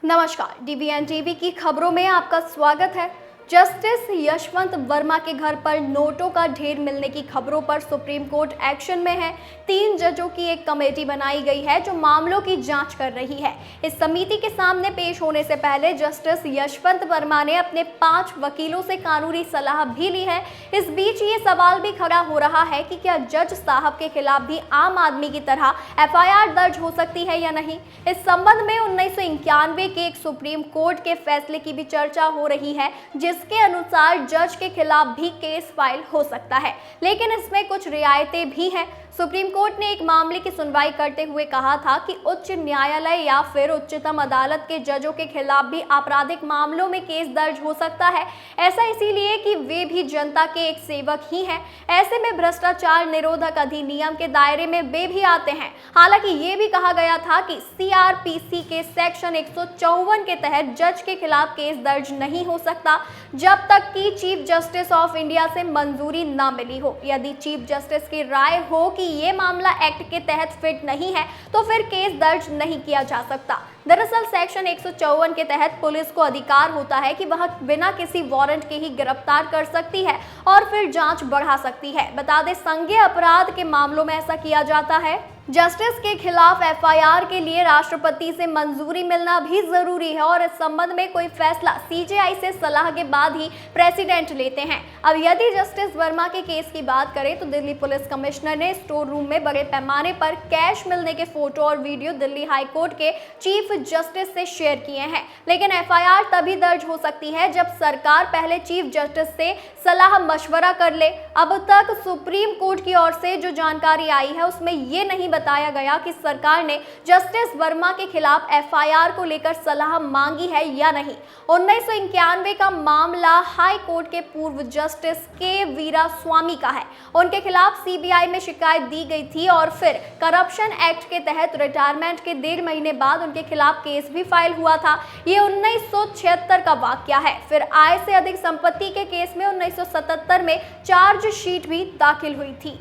नमस्कार, डीवीएन टीवी की खबरों में आपका स्वागत है। जस्टिस यशवंत वर्मा के घर पर नोटों का ढेर मिलने की खबरों पर सुप्रीम कोर्ट एक्शन में है। 3 जजों की एक कमेटी बनाई गई है जो मामलों की जांच कर रही है। इस समिति के सामने पेश होने से पहले जस्टिस यशवंत वर्मा ने अपने 5 वकीलों से कानूनी सलाह भी ली है। इस बीच ये सवाल भी खड़ा हो रहा है कि क्या जज साहब के खिलाफ भी आम आदमी की तरह एफआईआर दर्ज हो सकती है या नहीं। इस संबंध में 1991 के एक सुप्रीम कोर्ट के फैसले की भी चर्चा हो रही है, जिसके अनुसार जज के खिलाफ भी केस फाइल हो सकता है, लेकिन इसमें कुछ रियायतें भी हैं। सुप्रीम कोर्ट ने एक मामले की सुनवाई करते हुए कहा था कि उच्च न्यायालय या फिर उच्चतम अदालत के जजों के खिलाफ भी आपराधिक मामलों में केस दर्ज हो सकता है। ऐसा इसीलिए कि वे भी जनता के एक सेवक ही हैं। ऐसे में भ्रष्टाचार निरोधक अधिनियम के दायरे में वे भी आते हैं। हालांकि ये भी कहा गया था कि सीआरपीसी के सेक्शन 154 के तहत जज के खिलाफ केस दर्ज नहीं हो सकता जब तक कि चीफ जस्टिस ऑफ इंडिया से मंजूरी न मिली हो। यदि चीफ जस्टिस की राय हो कि ये मामला एक्ट के तहत फिट नहीं है तो फिर केस दर्ज नहीं किया जा सकता। दरअसल सेक्शन 154 के तहत पुलिस को अधिकार होता है कि वह बिना किसी वारंट के ही गिरफ्तार कर सकती है और फिर जांच बढ़ा सकती है। बता दें, संज्ञेय अपराध के मामलों में ऐसा किया जाता है। जस्टिस के खिलाफ एफआईआर के लिए राष्ट्रपति से मंजूरी मिलना भी जरूरी है और इस संबंध में कोई फैसला सीजेआई से सलाह के बाद ही प्रेसिडेंट लेते हैं। अब यदि जस्टिस वर्मा के केस की बात करें तो दिल्ली पुलिस कमिश्नर ने स्टोर रूम में बड़े पैमाने पर कैश मिलने के फोटो और वीडियो दिल्ली हाई कोर्ट के चीफ जस्टिस से शेयर किए हैं, लेकिन एफआईआर तभी दर्ज हो सकती है जब सरकार पहले चीफ जस्टिस से सलाह मशवरा कर ले। अब तक सुप्रीम कोर्ट की ओर से जो जानकारी आई है उसमें ये नहीं बताया गया कि सरकार ने जस्टिस वर्मा के खिलाफ एफआईआर को लेकर सलाह मांगी है या नहीं। 1991 का मामला हाई कोर्ट के पूर्व जस्टिस के वीरास्वामी का है। उनके खिलाफ सीबीआई में शिकायत दी गई थी और फिर करप्शन एक्ट के तहत रिटायरमेंट के 1.5 महीने बाद उनके खिलाफ केस भी फाइल हुआ था। ये 1976 का वाकया है। फिर आय से अधिक संपत्ति के केस में 1977 में चार्जशीट भी दाखिल हुई थी।